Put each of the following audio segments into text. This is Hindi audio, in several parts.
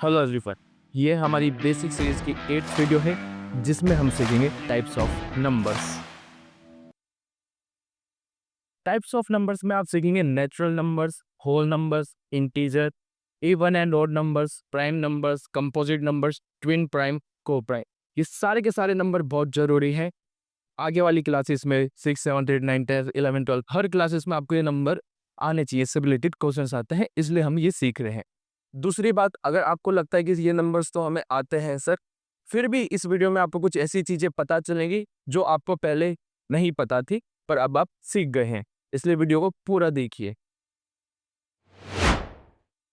हेलो एवरीवन, ये हमारी बेसिक सीरीज की 8th वीडियो है जिसमें हम सीखेंगे types of numbers. Types of numbers में आप सीखेंगे natural numbers, whole numbers, integer, even and odd numbers, prime numbers, composite numbers, twin prime, coprime. ये सारे के सारे नंबर बहुत जरूरी हैं। आगे वाली क्लासेस में 6, 7, 8, 9, 10, 11, 12 हर क्लासेस में आपको ये नंबर आने चाहिए। इससे रिलेटेड क्वेश्चंस आते हैं, इसलिए हम ये सीख रहे हैं। दूसरी बात, अगर आपको लगता है कि ये नंबर्स तो हमें आते हैं सर, फिर भी इस वीडियो में आपको कुछ ऐसी चीजें पता चलेंगी जो आपको पहले नहीं पता थी पर अब आप सीख गए हैं, इसलिए वीडियो को पूरा देखिए।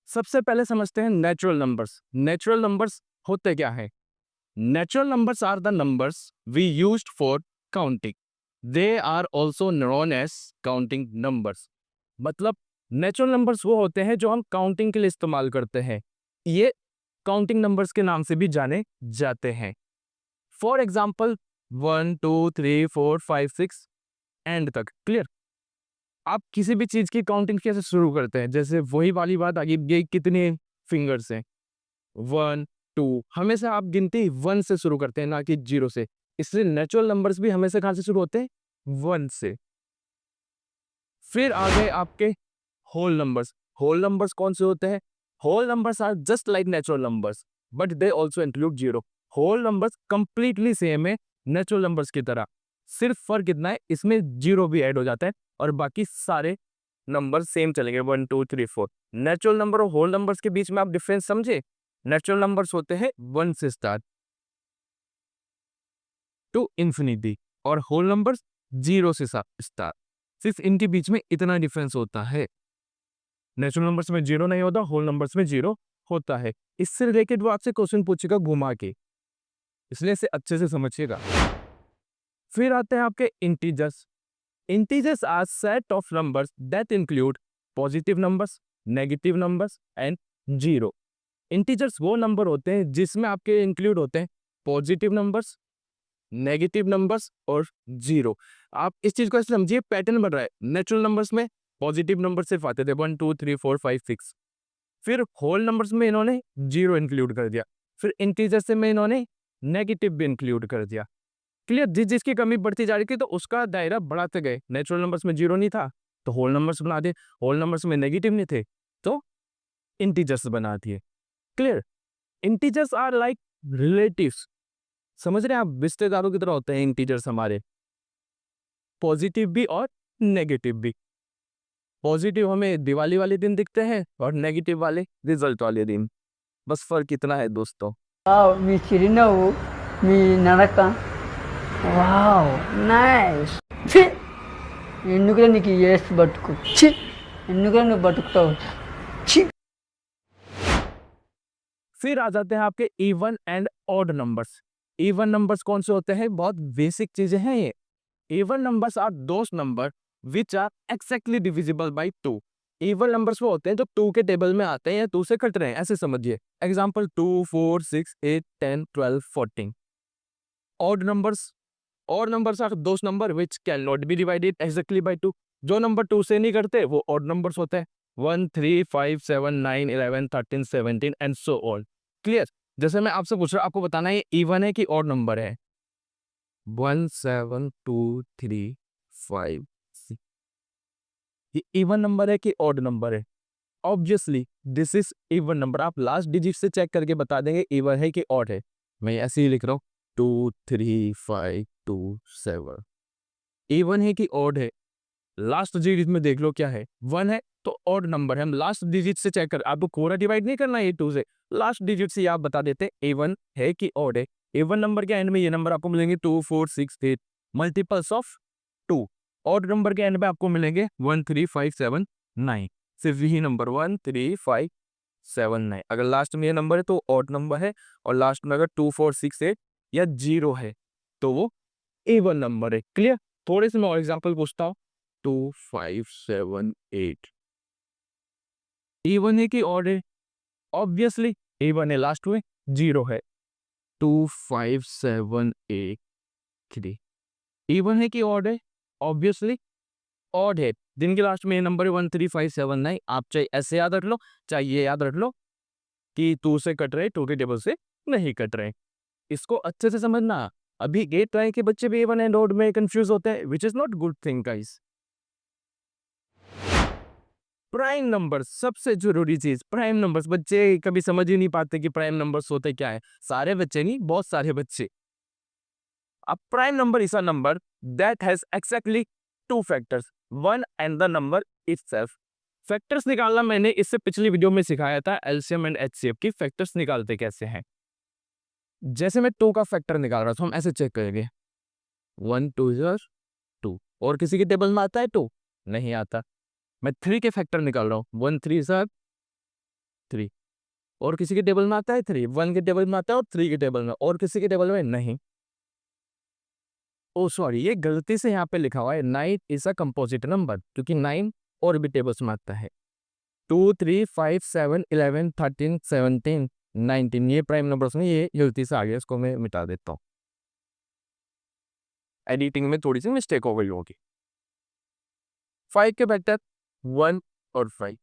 सबसे पहले समझते हैं नेचुरल नंबर्स। नेचुरल नंबर्स होते क्या है? Natural numbers are the numbers we used for counting. They are also known as counting numbers. मतलब नेचुरल नंबर्स वो होते हैं जो हम काउंटिंग के लिए इस्तेमाल करते हैं। ये काउंटिंग नंबर्स के नाम से भी जाने जाते हैं। फॉर एग्जाम्पल 1, 2, 3, 4, 5, 6 एंड तक। क्लियर? आप किसी भी चीज की काउंटिंग कैसे शुरू करते हैं? जैसे वही वाली बात आ गई, ये कितने फिंगर्स हैं? 1, 2। हमेशा आप गिनती 1 से शुरू करते हैं, ना कि 0 से। इसलिए नेचुरल नंबर्स भी हमेशा कहां से शुरू होते हैं? 1 से। फिर आ गए आपके होल नंबर्स। होल नंबर्स कौन से होते हैं? Whole numbers are just like natural numbers but they also include zero. Whole numbers completely same है नेचुरल नंबर्स की तरह, सिर्फ फर्क इतना है इसमें जीरो भी ऐड हो जाता है और बाकी सारे नंबर सेम चलेंगे, 1, 2, 3, 4। नेचुरल नंबर और होल नंबर्स के बीच में आप डिफरेंस समझे? नेचुरल नंबर्स होते हैं 1 से स्टार्ट टू इंफिनिटी और होल नंबर्स 0 से स्टार्ट। सिर्फ इनके बीच में इतना डिफरेंस होता है। नेचुरल नंबर्स में 0 नहीं होता, होल नंबर्स में 0 होता है। इससे रिलेटेड वो आपसे क्वेश्चन पूछेगा घुमा के, इसलिए इसे अच्छे से समझिएगा। फिर आते हैं आपके integers. Integers are set of numbers that include positive numbers, negative numbers and zero. Integers वो नंबर होते हैं जिसमें आपके इंक्लूड होते हैं पॉजिटिव नंबर्स, नेगेटिव नंबर्स और जीरो। आप इस चीज को ऐसे समझिए, पैटर्न बन रहा है। नेचुरल नंबर्स में पॉजिटिव नंबर सिर्फ आते थे 1, 2, 3, 4, 5, 6। फिर होल नंबर्स में इन्होंने जीरो इंक्लूड कर दिया। फिर इंटीजर से में इन्होंने नेगेटिव भी इंक्लूड कर दिया। क्लियर? जिस जिसकी कमी बढ़ती जा रही थी तो उसका दायरा बढ़ाते गए। नेचुरल नंबर्स में जीरो नहीं था तो होल नंबर्स बना दिए, होल नंबर्स में नेगेटिव नहीं थे तो इंटीजर्स बना दिए। Clear? Integers are like relatives. समझ रहे हैं आप? रिश्तेदारों की तरह होते हैं इंटीजर्स हमारे, पॉजिटिव भी और नेगेटिव भी। पॉजिटिव हमें दिवाली वाले दिन दिखते हैं और नेगेटिव वाले रिजल्ट वाले दिन। बस फर्क इतना है दोस्तों। వావ్! మీ చిరునవ్వు, మీ నడక వావ్! నైస్. ఛీ! ఎందుకురా నీకు ఈ ఏసు బతుకు? ఛీ! ఎందుకురా నువ్వు బతుకుతావు? ఛీ! फिर आ जाते हैं आपके even and odd numbers. Even numbers कौन से होते हैं? बहुत बेसिक चीजें हैं ये। Even numbers are those number which are exactly divisible by 2। Even numbers वो होते हैं जो 2 के टेबल में आते हैं या 2 से कट रहे हैं, ऐसे समझिए। Example 2, 4, 6, 8, 10, 12, 14। Odd numbers, odd numbers are those number which can not be divided exactly by 2। जो नंबर 2 से नहीं करते वो ऑड नंबर्स होते हैं। 1, 3, 5, 7, 9, 11, 13, 17 एंड सो ऑन। क्लियर? जैसे मैं आपसे पूछ रहा हूं, आपको बताना है ये इवन है कि ऑड नंबर है। 1, 7, 2, 3, 5, 6। ये इवन नंबर है कि ऑड नंबर है? Obviously this is even number. आप लास्ट डिजिट से चेक करके बता देंगे इवन है कि ऑड है। मैं ऐसे ही लिख रहा हूँ 2, 3, 5, 2, 7। इवन है कि ऑड है? लास्ट डिजिट में देख लो क्या है, 1 है तो ऑड नंबर है। हम लास्ट डिजिट से चेक कर, आपको पूरा डिवाइड नहीं करना है 2 से, लास्ट डिजिट से आप बता देते इवन है कि ऑड है। इवन नंबर के एंड में ये नंबर आपको मिलेंगे 2, 4, 6, 8 मल्टीपल्स ऑफ 2। ऑड नंबर के एंड में आपको मिलेंगे 1, 3, 5, 7, 9। सिर्फ यही नंबर 1, 3, 5, 7, 9। अगर लास्ट में ये नंबर है तो ऑड नंबर है, और लास्ट में अगर 2, 4, 6, 8 या 0 है तो वो इवन नंबर है। क्लियर? थोड़े से मैं और एग्जाम्पल पूछता हूँ। 2, 5, 7, 8 इवन है कि ऑड है? ऑब्वियसली इवन है, लास्ट में 0 है। 2, 5, 7, 8, 3 इवन है कि ऑड है? ऑब्वियसली ऑड है। दिन के लास्ट में ये नंबर 1, 3, 5, 7, 9। आप चाहे ऐसे याद रख लो, चाहे ये याद रख लो, कि 2 से कट रहे, 2 के टेबल से नहीं कट रहे। इसको अच्छे से समझना। अभी 8 रैंक के बच्चे भी इवन एंड ऑड में कंफ्यूज होते हैं, which is not good thing guys. Prime numbers सबसे जरूरी चीज, प्राइम नंबर्स। बच्चे कभी समझ ही नहीं पाते कि प्राइम नंबर्स होते क्या है। सारे बच्चे नहीं, बहुत सारे बच्चे। A prime number is a number that has exactly two factors, one and the number itself. Factors निकालना मैंने इससे पिछली वीडियो में सिखाया था, एलसीएम एंड एचसीएफ की फैक्टर्स निकालते कैसे हैं। जैसे मैं 2 का फैक्टर निकाल रहा था, हम ऐसे चेक करेंगे 1 2 2। और किसी के टेबल में आता है 2? नहीं आता। मैं 3 के फैक्टर निकाल रहा हूँ, 1 3 3। और किसी के टेबल में आता है 3? 1 के टेबल में आता है और 3 के टेबल में, और किसी के टेबल में नहीं। ओ सॉरी, ये गलती से यहाँ पे लिखा हुआ है 9 इज अ कंपोजिट नंबर, क्योंकि 9 और भी टेबल्स में आता है। 2 3 5 7 11 13 17 19 ये प्राइम नंबर्स में, ये गलती से आ गया, इसको मैं मिटा देता हूँ। एडिटिंग में थोड़ी सी मिस्टेक हो गई होगी। 5 के फैक्टर 1 और 5,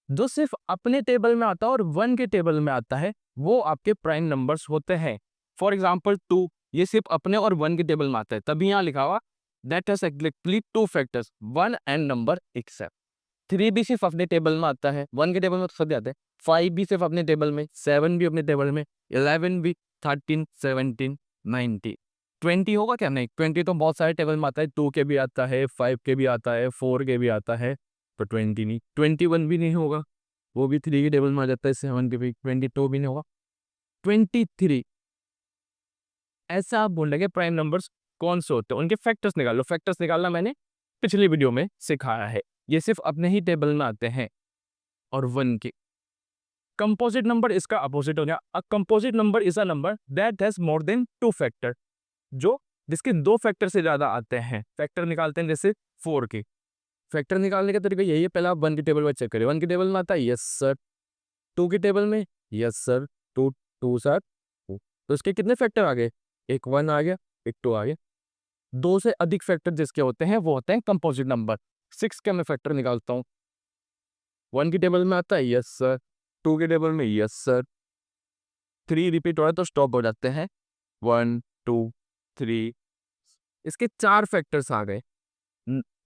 जो सिर्फ अपने टेबल में आता है और 1 के टेबल में आता है, वो आपके प्राइम नंबर्स होते हैं। फॉर एग्जाम्पल 2, ये सिर्फ अपने और 1 के टेबल में आता है, तभी यहाँ लिखा हुआ that has exactly 2 factors, 1 and number except. 3 भी सिर्फ अपने टेबल में आता है, 1 के टेबल में तो सभी आते हैं। 5 भी सिर्फ अपने टेबल में, 7 भी अपने टेबल में, 11 भी, 13 17 19 20 होगा क्या? नहीं, 20 तो बहुत सारे टेबल में आता है, 2 के भी आता है, 5 के भी आता है, 4 के भी आता है, तो 20 नहीं। 21 भी नहीं होगा, वो भी 3 के टेबल में आ जाता है, 7 के भी। 22 भी नहीं होगा। 23, ऐसा आप बोल रहे प्राइम नंबर्स कौन से होते हैं, उनके फैक्टर्स निकालो। फैक्टर्स निकालना मैंने पिछली वीडियो में सिखाया है। ये सिर्फ अपने ही टेबल में आते हैं और 1 के। कंपोजिट नंबर इसका अपोजिट हो गया। A composite number is a number that has more than 2 factor, जो जिसके 2 फैक्टर से ज्यादा आते हैं। फैक्टर निकालते हैं जैसे 4 के। फैक्टर निकालने का तरीका यही है, पहले आप 1 के टेबल में चेक करिए। 1 के टेबल में आता है, यस सर। 2 के टेबल में, यस सर। 2 2 7 2। तो इसके कितने फैक्टर आ गए? एक 1 आ गया, एक 2 आ गया। 2 से अधिक फैक्टर जिसके होते हैं वो होते हैं कंपोजिट नंबर। 6 का मैं फैक्टर निकालता हूँ। 1 के टेबल में आता है, यस सर। 2 के टेबल में, यस सर। 3 रिपीट हो रहा है तो स्टॉप हो जाते हैं। 1 2 3, इसके 4 फैक्टर्स आ गए।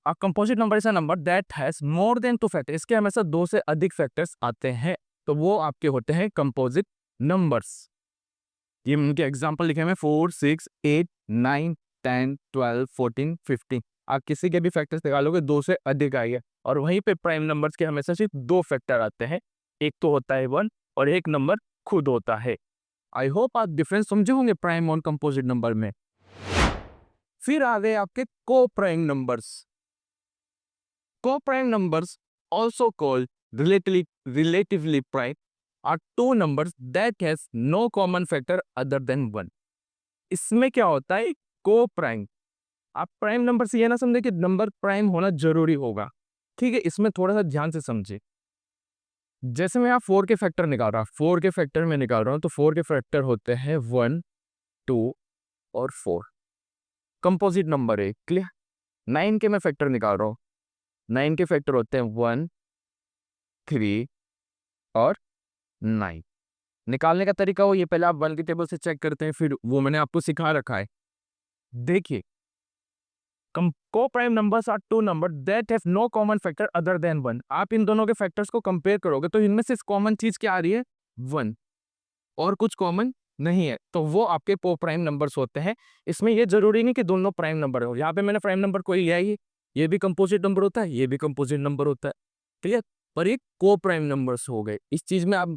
A composite number is a number that has more than 2 factor, इसके हमेशा 2 से अधिक फैक्टर्स आते हैं, तो वो आपके होते हैं कंपोजिट नंबर्स। ये उनके एग्जांपल लिखे हैं 4 6 8 9 10 12 14 15। आप किसी के भी फैक्टर्स निकालोगे 2 से अधिक आएगा, और वहीं पे प्राइम नंबर्स के हमेशा सिर्फ 2 फैक्टर आते हैं। एक तो होता है 1 और एक नंबर खुद होता है। आई होप आप डिफरेंस समझे होंगे प्राइम और कंपोजिट नंबर में। फिर आ गए आपके को प्राइम नंबर्स। को prime numbers, also called relatively prime, are two numbers that has no common factor other than 1. इसमें क्या होता है? को प्राइम। आप प्राइम नंबर से ये ना समझे कि नंबर प्राइम होना जरूरी होगा, ठीक है? इसमें थोड़ा सा ध्यान से समझे। जैसे मैं यहाँ 4 के फैक्टर निकाल रहा हूँ, 4 के फैक्टर में निकाल रहा हूँ, तो 4 के फैक्टर होते हैं 1 2 और 4। कंपोजिट नंबर है, क्लियर? 9 के मैं फैक्टर निकाल रहा हूँ, 9 के फैक्टर होते हैं 1 3 और 9। निकालने का तरीका वो ये, पहले आप 1 के टेबल से चेक करते हैं, फिर वो मैंने आपको सिखा रखा है। देखिए, coprime numbers are two number that have no common factor other than 1। आप इन दोनों के फैक्टर्स को कंपेयर करोगे तो इनमें से कॉमन चीज क्या आ रही है? 1, और कुछ कॉमन नहीं है, तो वो आपके को प्राइम नंबर्स होते हैं। इसमें ये जरूरी नहीं कि दोनों प्राइम नंबर हो। यहाँ पे मैंने प्राइम नंबर कोई लिया ही, ये भी कंपोजिट नंबर होता है, ये भी कंपोजिट नंबर होता है, क्लियर? पर ये को प्राइम नंबर्स हो गए। इस चीज में आप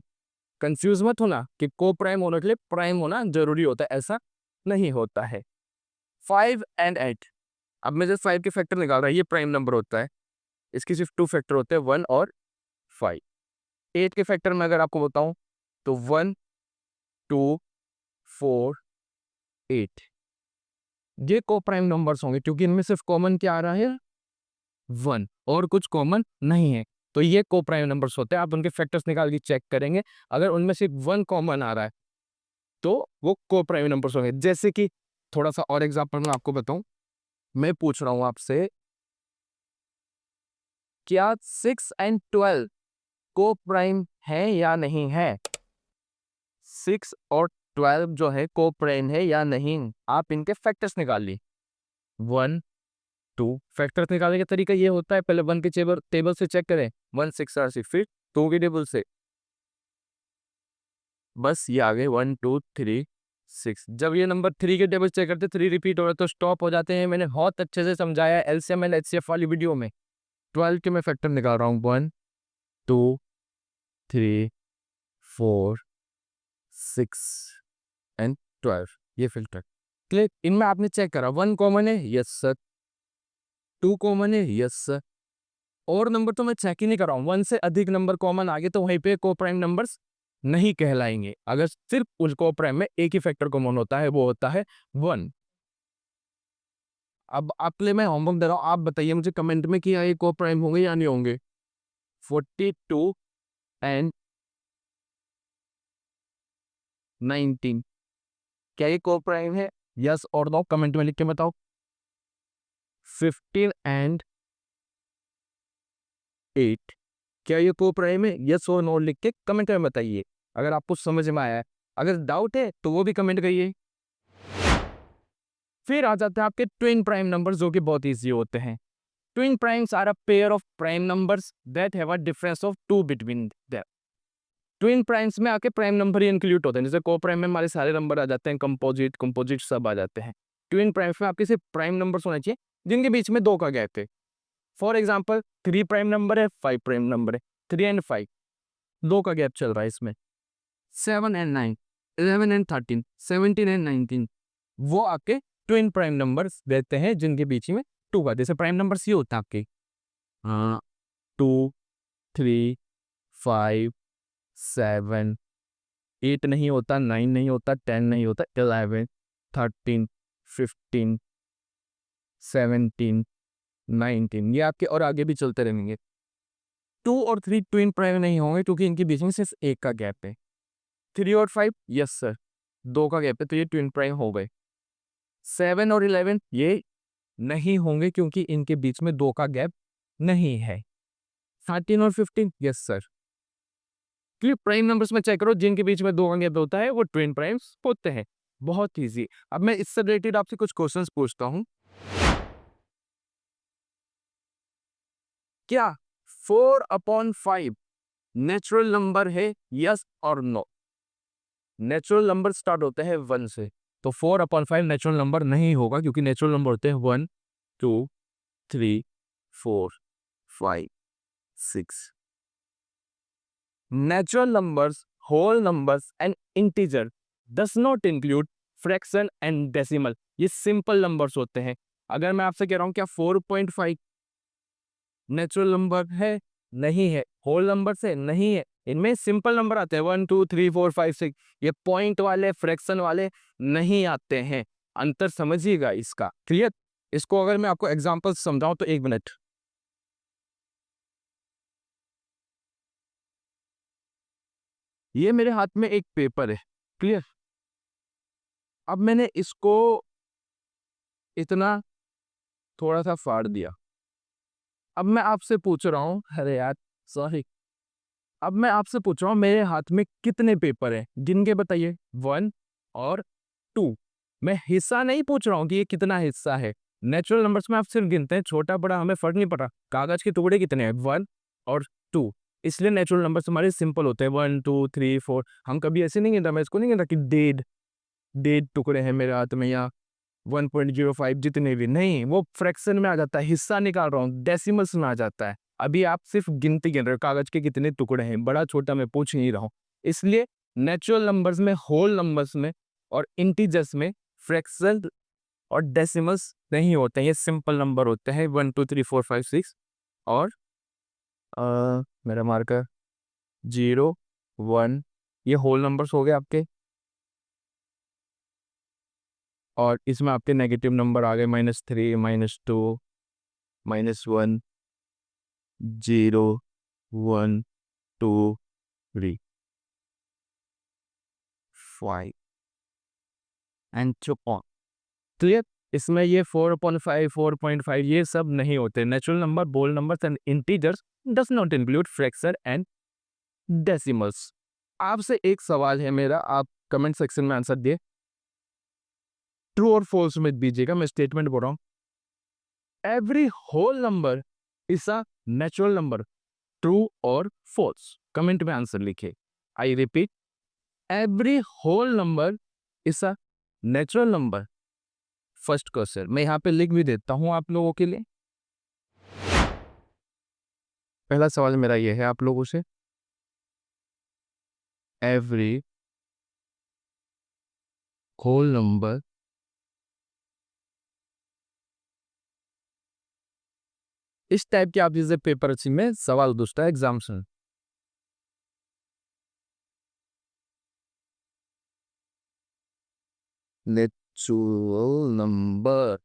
कंफ्यूज मत होना कि को प्राइम होने के लिए प्राइम होना जरूरी होता है, ऐसा नहीं होता है। 5 एंड 8, अब मैं जब 5 के फैक्टर निकाल रहा है, ये प्राइम नंबर होता है, इसके सिर्फ 2 फैक्टर होते हैं, 1 और 5। 8 के फैक्टर में अगर आपको बताऊं तो 1 2 4 8, ये को प्राइम नंबर्स होंगे, क्योंकि इनमें सिर्फ कॉमन क्या आ रहा है? 1, और कुछ कॉमन नहीं है, तो ये को प्राइम नंबर्स होते हैं। आप उनके फैक्टर्स निकाल के चेक करेंगे, अगर उनमें सिर्फ 1 कॉमन आ रहा है तो वो को प्राइम नंबर्स होंगे। जैसे कि थोड़ा सा और एग्जांपल मैं आपको बताऊं, मैं पूछ रहा हूं आपसे, क्या 6 एंड 12 को प्राइम है या नहीं है? 6 और 12 जो है को प्राइम है या नहीं? आप इनके फैक्टर्स निकाल ली। 1 2 फैक्टर्स निकालने का तरीका ये होता है, पहले 1 के टेबल से चेक करें, 1 6 और 6, फिर 2 के टेबल से, बस ये आ गए 1 2 3 6। जब ये नंबर 3 के टेबल चेक करते 3 रिपीट हो रहा है तो स्टॉप हो जाते हैं। मैंने बहुत अच्छे से समझाया एलसीएम एंड एचसीएफ वाली वीडियो में। 12 के मैं फैक्टर निकाल रहा हूँ, 1 2 3 4 6 एंड 12, ये फिल्टर क्लिक। इनमें आपने चेक करा 1 कॉमन है, यस सर। 2 कॉमन है, यस सर। और नंबर तो मैं चेक ही नहीं कर रहा हूँ, 1 से अधिक नंबर कॉमन आ गए तो वहीं पे को प्राइम नंबर्स नहीं कहलाएंगे। अगर सिर्फ उस को प्राइम में एक ही फैक्टर कॉमन होता है, वो होता है 1। अब आपके लिए मैं होमवर्क दे रहा हूँ, आप बताइए मुझे कमेंट में कि ये को प्राइम होंगे या नहीं होंगे। 42 एंड 19 क्या ये को प्राइम है? यस और नो कमेंट में लिख के बताओ। 15 एंड 8 क्या ये को प्राइम है? यस और नो लिख के कमेंट में बताइए अगर आपको समझ में आया है। अगर डाउट है तो वो भी कमेंट करिए। फिर आ जाते हैं आपके ट्विन प्राइम नंबर्स, जो कि बहुत इजी होते हैं। Twin primes are a pair of prime numbers that have a difference of 2 between them. Twin primes में आके प्राइम नंबर ही इंक्लूड होते हैं, जैसे को प्राइम में हमारे सारे नंबर आ जाते हैं, कंपोजिट सब आ जाते हैं। ट्विन प्राइम्स में आपके सिर्फ प्राइम नंबर्स होने चाहिए जिनके बीच में 2 का गैप है। फॉर एग्जाम्पल 3 प्राइम नंबर है, 5 प्राइम नंबर है, 3 एंड 5 2 का गैप चल रहा है इसमें। 7 एंड 9, 11 एंड 13, 17 एंड 19 वो आपके ट्विन प्राइम नंबर्स रहते हैं जिनके बीच में 2 का, जैसे प्राइम नंबर्स ये होता है आपके 2 3 5 7 8 नहीं होता, 9 नहीं होता, 10 नहीं होता, 11 13 15 17 19 ये आपके और आगे भी चलते रहेंगे। 2 और 3 ट्विन प्राइम नहीं होंगे क्योंकि इनके बीच में सिर्फ 1 का गैप है। 3 और 5 यस सर 2 का गैप है तो ये ट्विन प्राइम हो गए। 7 और 11 ये नहीं होंगे क्योंकि इनके बीच में 2 का गैप नहीं है। 13 और 15 यस सर। क्योंकि प्राइम नंबर्स में चेक करो जिनके बीच में 2 का गैप होता है वो ट्विन प्राइम्स होते हैं। बहुत इजी। अब मैं इससे रिलेटेड आपसे कुछ क्वेश्चंस पूछता हूं। क्या 4/5 नेचुरल नंबर है, यस और नो? नेचुरल नंबर स्टार्ट होते हैं 1 से, तो 4/5 नेचुरल नंबर नहीं होगा क्योंकि नेचुरल नंबर होते हैं 1 2 3 4 5 6। Natural numbers, whole numbers and integer does not include fraction and decimal। ये सिंपल नंबर्स होते हैं। अगर मैं आपसे कह रहा हूं क्या 4.5 नेचुरल नंबर है? नहीं है। होल नंबर से नहीं है। इनमें सिंपल नंबर आते हैं 1 2 3 4 5 6। ये पॉइंट वाले फ्रैक्शन वाले नहीं आते हैं। अंतर समझिएगा इसका। क्लियर? इसको अगर मैं आपको एग्जांपल समझाऊं तो 1 मिनट। ये मेरे हाथ में एक पेपर है, क्लियर? अब मैंने इसको इतना थोड़ा सा फाड़ दिया। अब मैं आपसे पूछ रहा हूँ, अरे यार सॉरी, अब मैं आपसे पूछ रहा हूँ मेरे हाथ में कितने पेपर हैं? गिन के बताइए। 1 और 2। मैं हिस्सा नहीं पूछ रहा हूँ कि ये कितना हिस्सा है। नेचुरल नंबर्स में आप सिर्फ गिनते हैं, छोटा बड़ा हमें फर्क नहीं पड़ा। कागज के टुकड़े कितने हैं? 1 और 2। इसलिए नेचुरल नंबर्स हमारे सिंपल होते हैं 1 2 3 4। हम कभी ऐसे नहीं गिनता, मैं इसको नहीं गिनता कि डेढ़ डेढ़ टुकड़े हैं मेरे हाथ में या 1.05 जितने भी नहीं, वो फ्रैक्शन में आ जाता है, हिस्सा निकाल रहा हूँ, डेसिमल्स में आ जाता है। अभी आप सिर्फ गिनती गिन रहे हो कागज के कितने टुकड़े हैं, बड़ा छोटा मैं पूछ नहीं रहा हूँ। इसलिए नेचुरल नंबर्स में, होल नंबर्स में और इंटीजर्स में फ्रैक्शन और डेसिमल्स नहीं होते हैं। ये सिंपल नंबर होते हैं 1 2 3 4 5 6 और मेरा मार्कर 0 1 ये होल नंबर्स हो गए आपके। और इसमें आपके नेगेटिव नंबर आ गए -3 -2 -1 0 1 2 3 5 एंड सो ऑन। क्लियर? इसमें ये 4/5 4.5 ये सब नहीं होते। Natural number, whole numbers and integers does not include fraction and decimals. आपसे एक सवाल है मेरा, आप कमेंट सेक्शन में आंसर दिए, ट्रू और फॉल्स में दीजिएगा, मैं स्टेटमेंट बोल रहा हूँ। Every whole number is a natural number, true और फॉल्स? कमेंट में आंसर लिखे। I repeat, every whole number is a natural number. First question मैं यहाँ पे लिख भी देता हूँ आप लोगों के लिए। पहला सवाल मेरा ये है आप लोगों से, एवरी होल नंबर इस टाइप के आप जैसे पेपर अच्छी में सवाल पूछता है एग्जाम से। नेचुरल नंबर,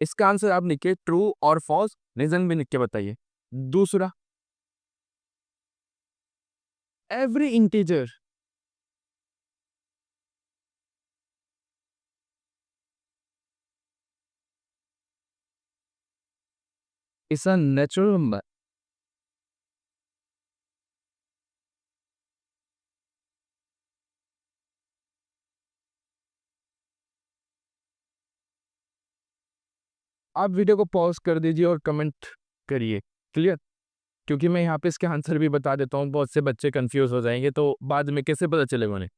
इसका आंसर आप लिखिए ट्रू और फॉल्स, रीजन भी लिख के बताइए। दूसरा, every integer is a natural number. आप वीडियो को पॉज कर दीजिए और कमेंट करिए, क्लियर? क्योंकि मैं यहाँ पे इसके आंसर भी बता देता हूँ, बहुत से बच्चे कंफ्यूज हो जाएंगे तो बाद में कैसे पता चलेगा उन्हें।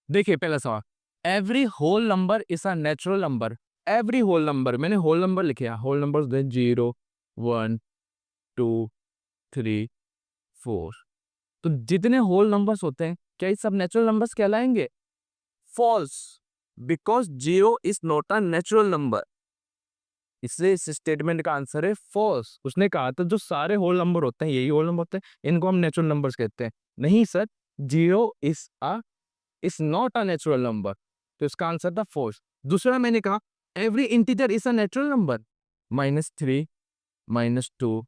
देखिए पहला सवाल, every whole number is a natural number. Every whole number, मैंने होल नंबर लिखे, होल नंबर 0 1 2 3 4, तो जितने होल नंबर्स होते हैं क्या ये सब नेचुरल नंबर्स कहलाएंगे? False, because 0 is not a natural number, इसलिए इस स्टेटमेंट का आंसर है फॉल्स। उसने कहा था जो सारे होल नंबर होते हैं यही होल नंबर होते हैं, इनको हम नेचुरल नंबर्स कहते हैं। नहीं sir, 0 is not a natural number, तो इसका आंसर था फॉल्स। दूसरा मैंने कहा every integer is a natural number, -3 -2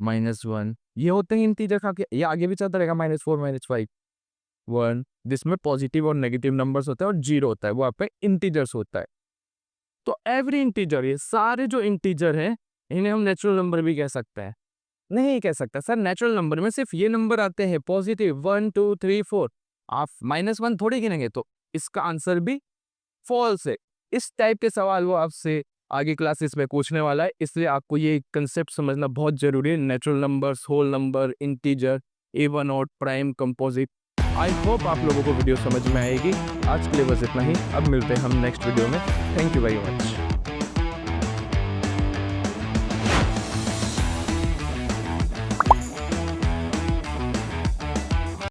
-1 ये होते हैं इंटीजर का, ये आगे भी चलता रहेगा, -4 -5 1, जिसमें पॉजिटिव और नेगेटिव नंबर्स होता है, और 0 होता है वो आप पे इंटीजर्स होता है। तो एवरी इंटीजर, ये सारे जो इंटीजर हैं इन्हें हम नेचुरल नंबर भी कह सकते हैं? नहीं कह सकता सर, नेचुरल नंबर में सिर्फ ये नंबर आते हैं पॉजिटिव 1 2 3 4, आप -1 थोड़ी गिनेंगे, तो इसका आंसर भी फॉल्स है। इस टाइप के सवाल वो आपसे आगे क्लासेस में पूछने वाला है, इसलिए आपको ये कंसेप्ट समझना बहुत जरूरी है, natural numbers, whole number, integer, even odd, prime, composite. I hope आप लोगों को वीडियो समझ में आएगी। आज के लिए बस इतना ही, अब मिलते हैं हम नेक्स्ट वीडियो में। Thank you very much.